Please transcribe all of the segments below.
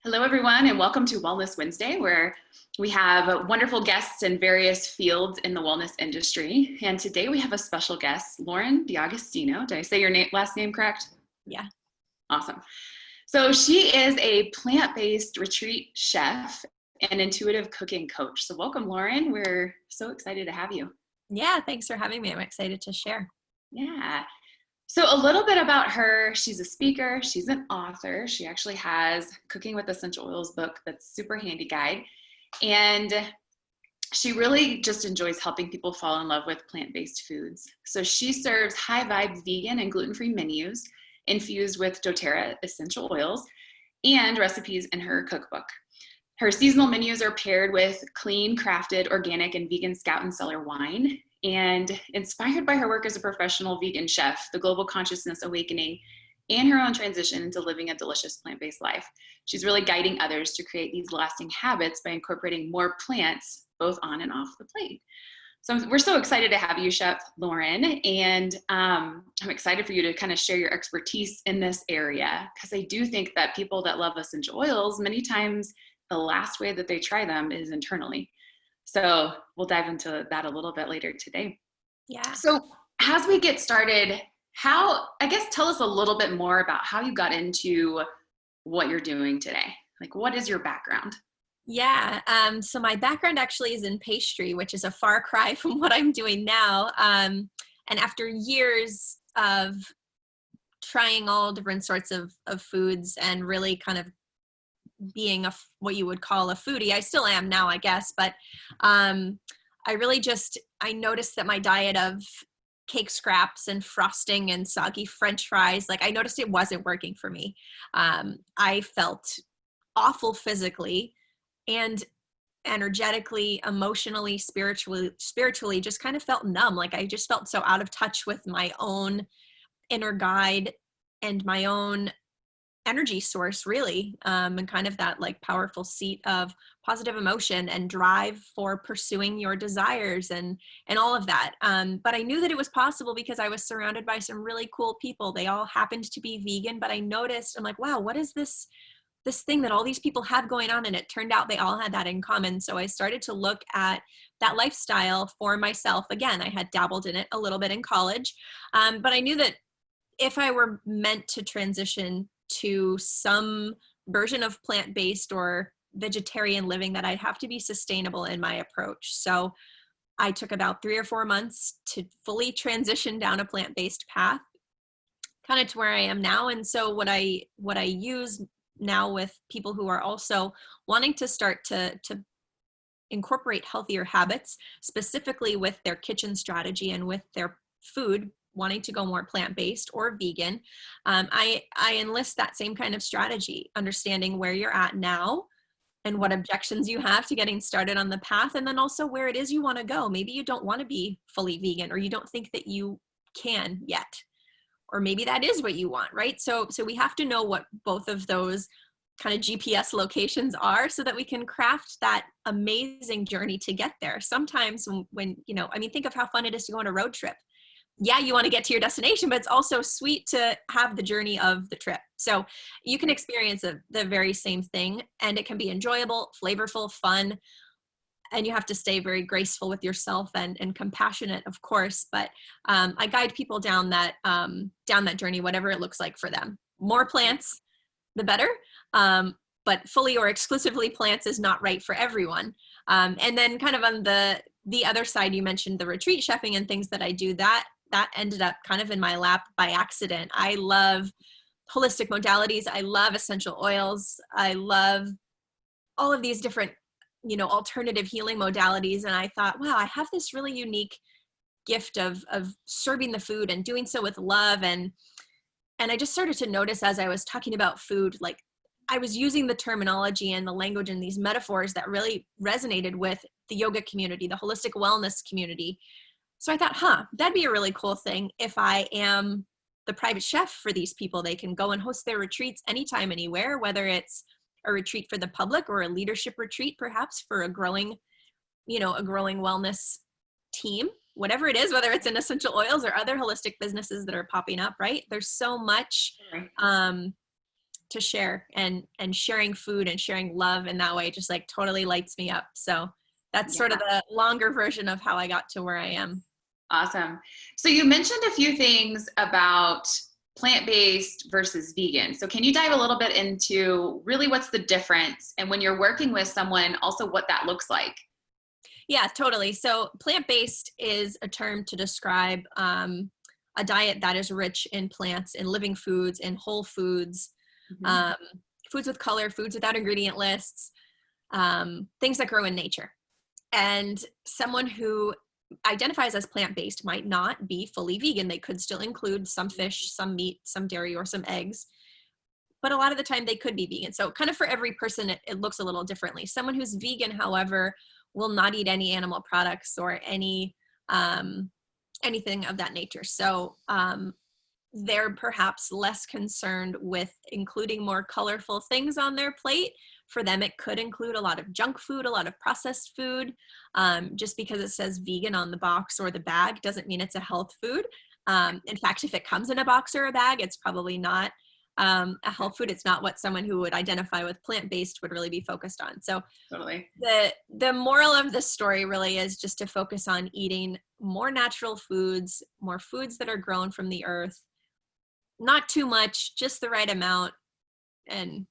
Hello, everyone, and welcome to Wellness Wednesday, where we have wonderful guests in various fields in the wellness industry. And today we have a special guest, Lauren D'Agostino. Did I say your last name correct? Yeah. Awesome. So she is a plant-based retreat chef and intuitive cooking coach. So welcome, Lauren. We're so excited to have you. Yeah, thanks for having me. I'm excited to share. Yeah. So a little bit about her. She's a speaker. She's an author. She actually has Cooking with Essential Oils book that's super handy guide. And she really just enjoys helping people fall in love with plant-based foods. So she serves high-vibe vegan and gluten-free menus infused with doterra essential oils and recipes in her cookbook. Her seasonal menus are paired with clean, crafted, organic, and vegan Scout Cellar wine. And inspired by her work as a professional vegan chef, the global consciousness awakening, and her own transition into living a delicious plant-based life, she's really guiding others to create these lasting habits by incorporating more plants, both on and off the plate. So we're so excited to have you, Chef Lauren, and I'm excited for you to kind of share your expertise in this area, because I do think that people that love essential oils, many times the last way that they try them is internally. So we'll dive into that a little bit later today. Yeah. So as we get started, tell us a little bit more about how you got into what you're doing today. Like, what is your background? Yeah. So my background actually is in pastry, which is a far cry from what I'm doing now. And after years of trying all different sorts of foods and really kind of being what you would call a foodie, I still am now, I guess, but I noticed that my diet of cake scraps and frosting and soggy French fries, like I noticed it wasn't working for me. I felt awful physically and energetically, emotionally, spiritually, just kind of felt numb. Like I just felt so out of touch with my own inner guide and my own energy source, really, and kind of that like powerful seat of positive emotion and drive for pursuing your desires and all of that. But I knew that it was possible because I was surrounded by some really cool people. They all happened to be vegan, but I noticed, I'm like, wow, what is this thing that all these people have going on? And it turned out they all had that in common. So I started to look at that lifestyle for myself. Again, I had dabbled in it a little bit in college, but I knew that if I were meant to transition to some version of plant-based or vegetarian living, that I'd have to be sustainable in my approach. So I took about 3 or 4 months to fully transition down a plant-based path, kind of to where I am now. And so what I use now with people who are also wanting to start to incorporate healthier habits, specifically with their kitchen strategy and with their food, wanting to go more plant-based or vegan, I enlist that same kind of strategy, understanding where you're at now and what objections you have to getting started on the path, and then also where it is you want to go. Maybe you don't want to be fully vegan, or you don't think that you can yet, or maybe that is what you want, right? So we have to know what both of those kind of GPS locations are so that we can craft that amazing journey to get there. Sometimes when think of how fun it is to go on a road trip. Yeah, you want to get to your destination, but it's also sweet to have the journey of the trip. So you can experience the very same thing, and it can be enjoyable, flavorful, fun, and you have to stay very graceful with yourself and compassionate, of course. But I guide people down that journey, whatever it looks like for them. More plants, the better. But fully or exclusively plants is not right for everyone. And then kind of on the other side, you mentioned the retreat chefing and things that I do. That ended up kind of in my lap by accident. I love holistic modalities. I love essential oils. I love all of these different, alternative healing modalities. And I thought, wow, I have this really unique gift of serving the food and doing so with love. And I just started to notice as I was talking about food, like I was using the terminology and the language and these metaphors that really resonated with the yoga community, the holistic wellness community. So I thought, that'd be a really cool thing if I am the private chef for these people. They can go and host their retreats anytime, anywhere, whether it's a retreat for the public or a leadership retreat, perhaps for a growing wellness team, whatever it is, whether it's in essential oils or other holistic businesses that are popping up, right? There's so much to share, and sharing food and sharing love in that way just like totally lights me up. So that's Yeah. sort of the longer version of how I got to where I am. Awesome. So you mentioned a few things about plant-based versus vegan. So can you dive a little bit into really what's the difference, and when you're working with someone, also what that looks like? Yeah, totally. So plant-based is a term to describe a diet that is rich in plants, in living foods, in whole foods, Mm-hmm. um, foods with color, foods without ingredient lists, things that grow in nature. And someone who identifies as plant-based might not be fully vegan. They could still include some fish, some meat, some dairy, or some eggs. But a lot of the time they could be vegan. So kind of for every person, it looks a little differently. Someone who's vegan, however, will not eat any animal products or anything of that nature. So they're perhaps less concerned with including more colorful things on their plate. For them, it could include a lot of junk food, a lot of processed food. Just because it says vegan on the box or the bag doesn't mean it's a health food. In fact, if it comes in a box or a bag, it's probably not a health food. It's not what someone who would identify with plant-based would really be focused on. So Totally. the moral of the story really is just to focus on eating more natural foods, more foods that are grown from the earth, not too much, just the right amount. And,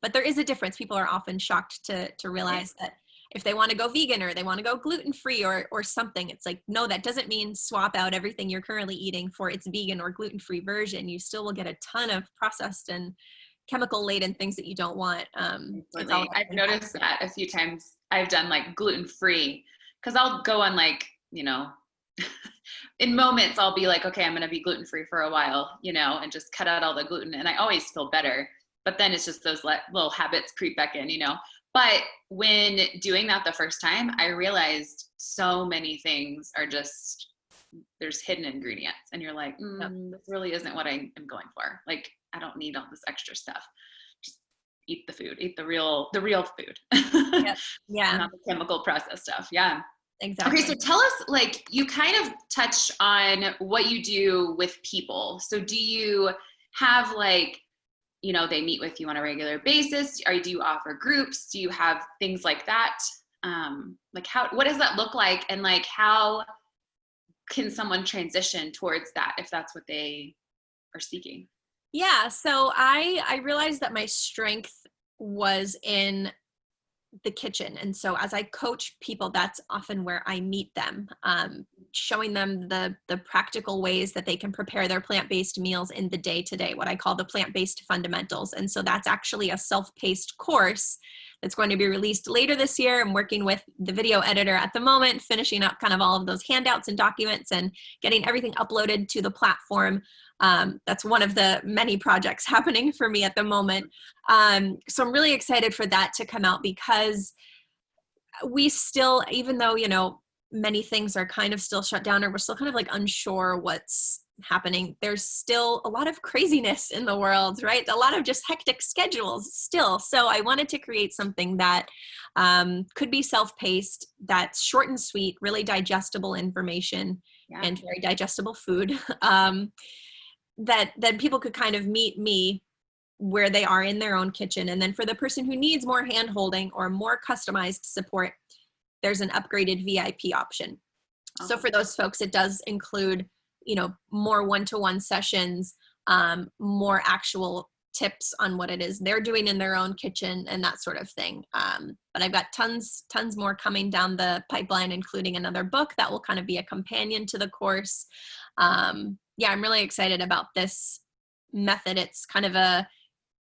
but there is a difference. People are often shocked to realize that if they want to go vegan or they want to go gluten-free or something, it's like, no, that doesn't mean swap out everything you're currently eating for its vegan or gluten-free version. You still will get a ton of processed and chemical laden things that you don't want. It's all about I've noticed that a few times. I've done like gluten-free, because I'll go on like, in moments I'll be like, okay, I'm going to be gluten-free for a while, and just cut out all the gluten. And I always feel better, but then it's just those little habits creep back in, But when doing that the first time, I realized so many things are just, there's hidden ingredients, and you're like, this really isn't what I am going for. Like, I don't need all this extra stuff. Just eat the food, eat the real food. Yep. Yeah. Not the chemical processed stuff. Yeah. Exactly. Okay. So tell us, like, you kind of touch on what you do with people. So do you have like, they meet with you on a regular basis? Or do you offer groups? Do you have things like that? Like what does that look like? And like, how can someone transition towards that if that's what they are seeking? Yeah. So I realized that my strength was in the kitchen. And so as I coach people, that's often where I meet them, showing them the practical ways that they can prepare their plant-based meals in the day-to-day, what I call the plant-based fundamentals. And so that's actually a self-paced course that's going to be released later this year. I'm working with the video editor at the moment, finishing up kind of all of those handouts and documents and getting everything uploaded to the platform. That's one of the many projects happening for me at the moment. So I'm really excited for that to come out, because we still, even though, many things are kind of still shut down, or we're still kind of like unsure what's happening, there's still a lot of craziness in the world, right? A lot of just hectic schedules still. So I wanted to create something that could be self-paced, that's short and sweet, really digestible information, and very digestible food. That people could kind of meet me where they are in their own kitchen. And then for the person who needs more hand-holding or more customized support, there's an upgraded VIP option. So for those folks, it does include, more one-to-one sessions, more actual tips on what it is they're doing in their own kitchen and that sort of thing. But I've got tons more coming down the pipeline, including another book that will kind of be a companion to the course. Yeah, I'm really excited about this method. It's kind of an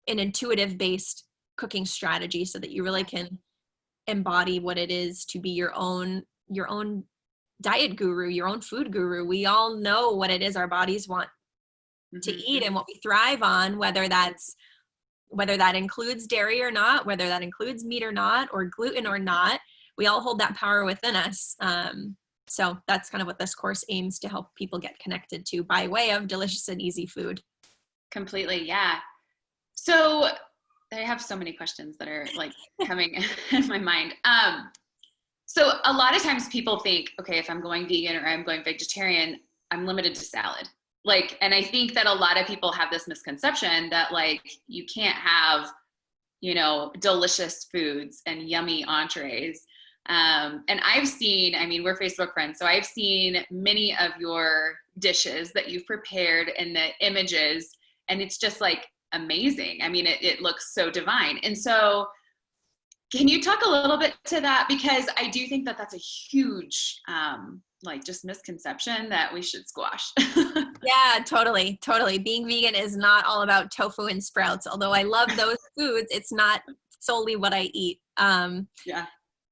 intuitive based cooking strategy so that you really can embody what it is to be your own diet guru, your own food guru. We all know what it is our bodies want to eat and what we thrive on, whether that includes dairy or not, whether that includes meat or not, or gluten or not. We all hold that power within us. So that's kind of what this course aims to help people get connected to by way of delicious and easy food. Completely. Yeah. So I have so many questions that are like coming in my mind. So a lot of times people think, okay, if I'm going vegan or I'm going vegetarian, I'm limited to salad. like, and I think that a lot of people have this misconception that like you can't have, you know, delicious foods and yummy entrees. And I've seen, I mean, we're Facebook friends, so I've seen many of your dishes that you've prepared and the images, and it's just like amazing. I mean, it looks so divine. And so can you talk a little bit to that? Because I do think that that's a huge, like just misconception that we should squash. Yeah, totally. Totally. Being vegan is not all about tofu and sprouts. Although I love those foods, it's not solely what I eat. Yeah.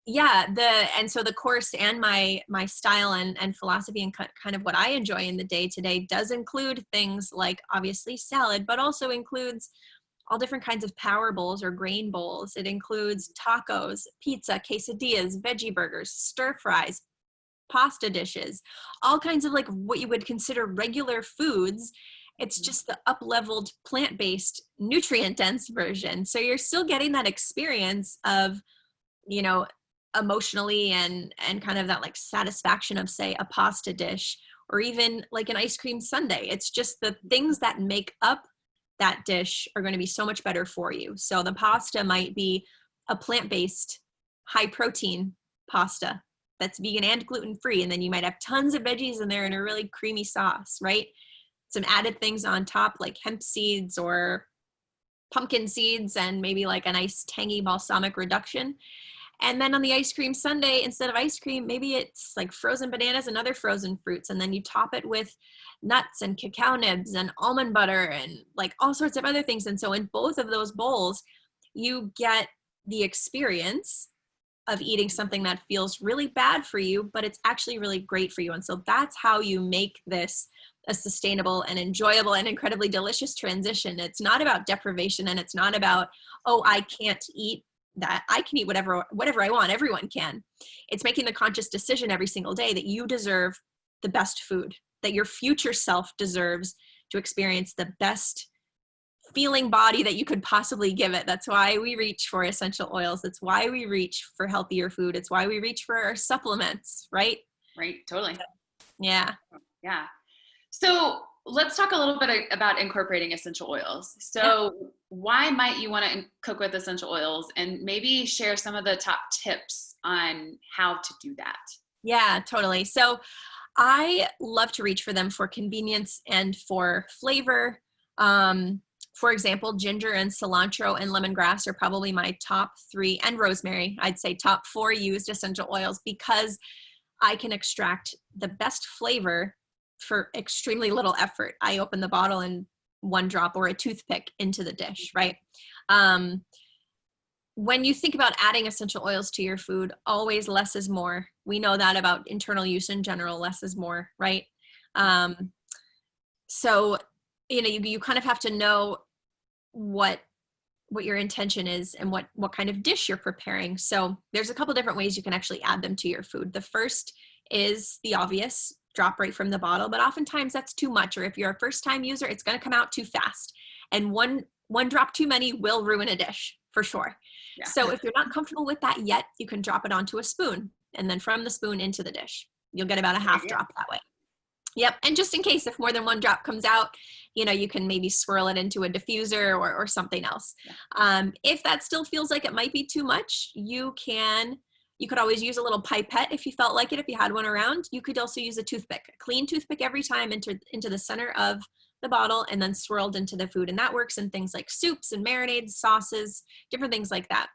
Yeah, and so the course and my style and philosophy and kind of what I enjoy in the day to day does include things like obviously salad, but also includes all different kinds of power bowls or grain bowls. It includes tacos, pizza, quesadillas, veggie burgers, stir fries, pasta dishes, all kinds of like what you would consider regular foods. It's just the up-leveled plant-based nutrient dense version. So you're still getting that experience of, you know, emotionally and kind of that like satisfaction of say a pasta dish or even like an ice cream sundae. It's just the things that make up that dish are going to be so much better for you. So the pasta might be a plant-based high protein pasta that's vegan and gluten-free, and then you might have tons of veggies in there and a really creamy sauce, right? Some added things on top like hemp seeds or pumpkin seeds and maybe like a nice tangy balsamic reduction. And then on the ice cream sundae, instead of ice cream, maybe it's like frozen bananas and other frozen fruits. And then you top it with nuts and cacao nibs and almond butter and like all sorts of other things. And so in both of those bowls, you get the experience of eating something that feels really bad for you, but it's actually really great for you. And so that's how you make this a sustainable and enjoyable and incredibly delicious transition. It's not about deprivation, and it's not about, oh, I can't eat that. I can eat whatever I want. Everyone can. It's making the conscious decision every single day that you deserve the best food, that your future self deserves to experience the best feeling body that you could possibly give it. That's why we reach for essential oils. That's why we reach for healthier food. It's why we reach for our supplements, right? Right. Totally. Yeah. Yeah. So let's talk a little bit about incorporating essential oils. So why might you want to cook with essential oils, and maybe share some of the top tips on how to do that? Yeah, totally. So I love to reach for them for convenience and for flavor. For example, ginger and cilantro and lemongrass are probably my top 3, and rosemary, I'd say top 4 used essential oils, because I can extract the best flavor for extremely little effort. I open the bottle and 1 drop or a toothpick into the dish, right? When you think about adding essential oils to your food, always less is more. We know that about internal use in general, less is more, right? So, you know, you kind of have to know what your intention is and what kind of dish you're preparing. So there's a couple different ways you can actually add them to your food. The first is the obvious, drop right from the bottle, but oftentimes that's too much. Or if you're a first time user, it's going to come out too fast. And one drop too many will ruin a dish for sure. Yeah. So if you're not comfortable with that yet, you can drop it onto a spoon, and then from the spoon into the dish. You'll get about a half drop that way. Yep. And just in case if more than 1 drop comes out, you know, you can maybe swirl it into a diffuser or something else. Yeah. If that still feels like it might be too much, you could always use a little pipette if you felt like it, if you had one around. You could also use a toothpick, a clean toothpick every time into the center of the bottle and then swirled into the food. And that works in things like soups and marinades, sauces, different things like that.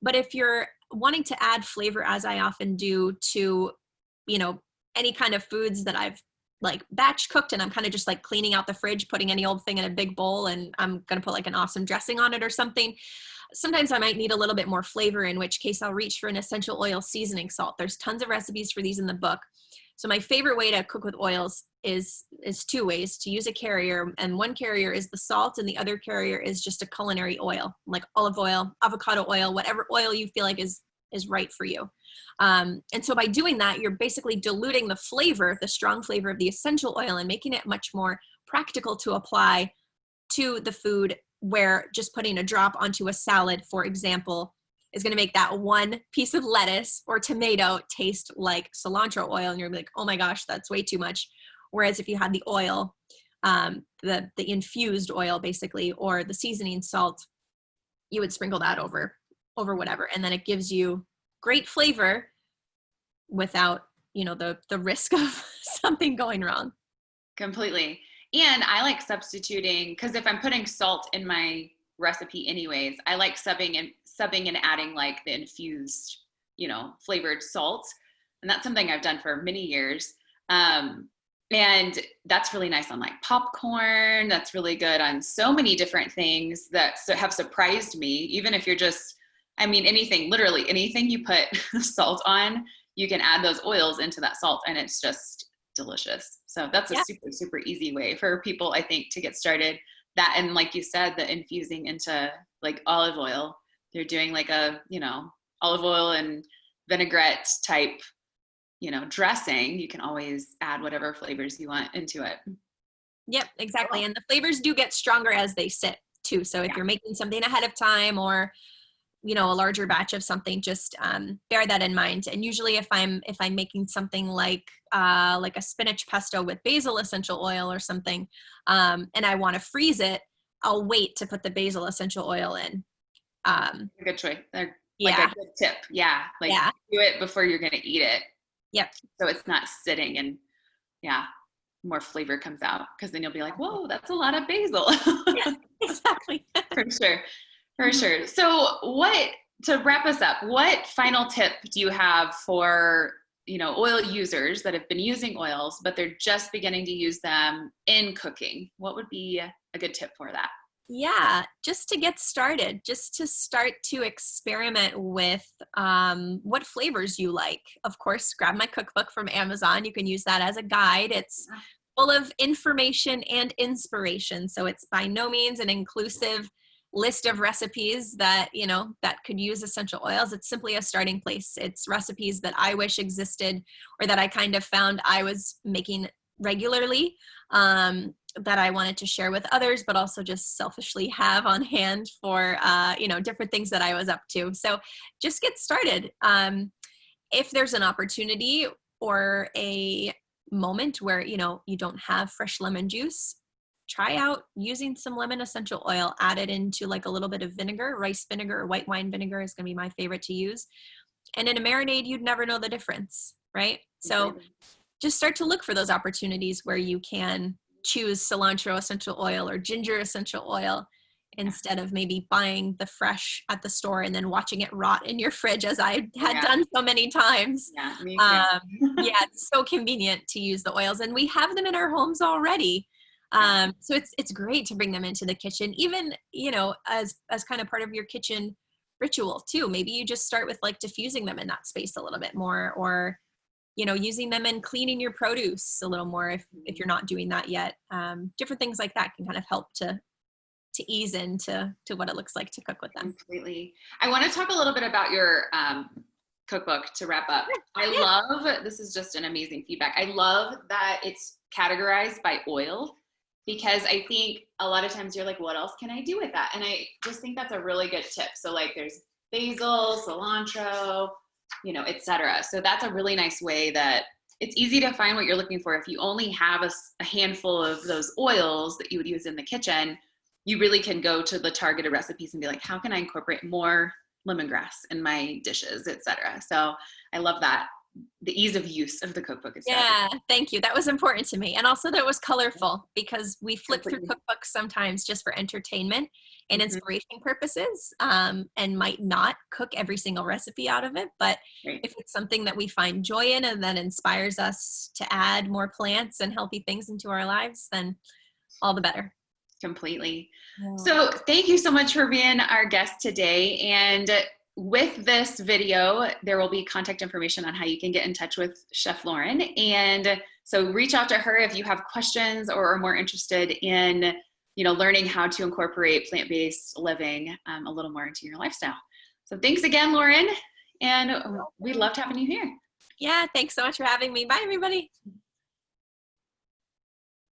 But if you're wanting to add flavor, as I often do, to, you know, any kind of foods that I've like batch cooked and I'm kind of just like cleaning out the fridge, putting any old thing in a big bowl, and I'm going to put like an awesome dressing on it or something. Sometimes I might need a little bit more flavor, in which case I'll reach for an essential oil seasoning salt. There's tons of recipes for these in the book. So my favorite way to cook with oils is 2 ways: to use a carrier, and 1 carrier is the salt and the other carrier is just a culinary oil, like olive oil, avocado oil, whatever oil you feel like is right for you. And so by doing that, you're basically diluting the flavor, the strong flavor of the essential oil, and making it much more practical to apply to the food, where just putting a drop onto a salad, for example, is going to make that 1 piece of lettuce or tomato taste like cilantro oil. And you're like, oh my gosh, that's way too much. Whereas if you had the oil, the infused oil basically, or the seasoning salt, you would sprinkle that over whatever. And then it gives you great flavor without, the risk of something going wrong. Completely. And I like substituting, because if I'm putting salt in my recipe anyways, I like subbing and adding like the infused, flavored salt. And that's something I've done for many years. And that's really nice on like popcorn. That's really good on so many different things that have surprised me. Even if you're just, anything, literally anything you put salt on, you can add those oils into that salt and it's just delicious. So that's a super, super easy way for people, I think, to get started. That, and like you said, the infusing into like olive oil, they're doing like a, olive oil and vinaigrette type, dressing. You can always add whatever flavors you want into it. Yep, exactly. And the flavors do get stronger as they sit too. So if you're making something ahead of time, or a larger batch of something, just bear that in mind. And usually if I'm making something like a spinach pesto with basil essential oil or something, and I want to freeze it, I'll wait to put the basil essential oil in. Good choice. Like a good tip. Do it before you're going to eat it. Yep. So it's not sitting and more flavor comes out, because then you'll be like, whoa, that's a lot of basil. Yeah, exactly. For sure. For sure. So to wrap us up, what final tip do you have for, oil users that have been using oils, but they're just beginning to use them in cooking? What would be a good tip for that? Yeah, just to get started, just to start to experiment with what flavors you like. Of course, grab my cookbook from Amazon. You can use that as a guide. It's full of information and inspiration. So it's by no means an inclusive list of recipes that, that could use essential oils. It's simply a starting place. It's recipes that I wish existed, or that I kind of found I was making regularly, that I wanted to share with others, but also just selfishly have on hand for, different things that I was up to. So just get started. If there's an opportunity or a moment where, you don't have fresh lemon juice, try out using some lemon essential oil, add it into like a little bit of vinegar. Rice vinegar or white wine vinegar is going to be my favorite to use. And in a marinade, you'd never know the difference, right? So just start to look for those opportunities where you can choose cilantro essential oil or ginger essential oil, instead of maybe buying the fresh at the store and then watching it rot in your fridge, as I had done so many times. It's so convenient to use the oils, and we have them in our homes already. So it's great to bring them into the kitchen, even, as kind of part of your kitchen ritual too. Maybe you just start with like diffusing them in that space a little bit more, or, using them and cleaning your produce a little more if you're not doing that yet. Different things like that can kind of help to ease into what it looks like to cook with them. Completely. I want to talk a little bit about your cookbook to wrap up. I love, this is just an amazing feedback. I love that it's categorized by oil, because I think a lot of times you're like, what else can I do with that? And I just think that's a really good tip. So like there's basil, cilantro, etc. So that's a really nice way that it's easy to find what you're looking for. If you only have a handful of those oils that you would use in the kitchen, you really can go to the targeted recipes and be like, how can I incorporate more lemongrass in my dishes, etc. So I love that. The ease of use of the cookbook is thank you. That was important to me. And also that it was colorful, because we flip through cookbooks sometimes just for entertainment and inspiration purposes, and might not cook every single recipe out of it. But if it's something that we find joy in and that inspires us to add more plants and healthy things into our lives, then all the better. Completely. So thank you so much for being our guest today. And with this video, there will be contact information on how you can get in touch with Chef Lauren. And so reach out to her if you have questions or are more interested in, learning how to incorporate plant-based living a little more into your lifestyle. So thanks again, Lauren. And we loved having you here. Yeah, thanks so much for having me. Bye, everybody.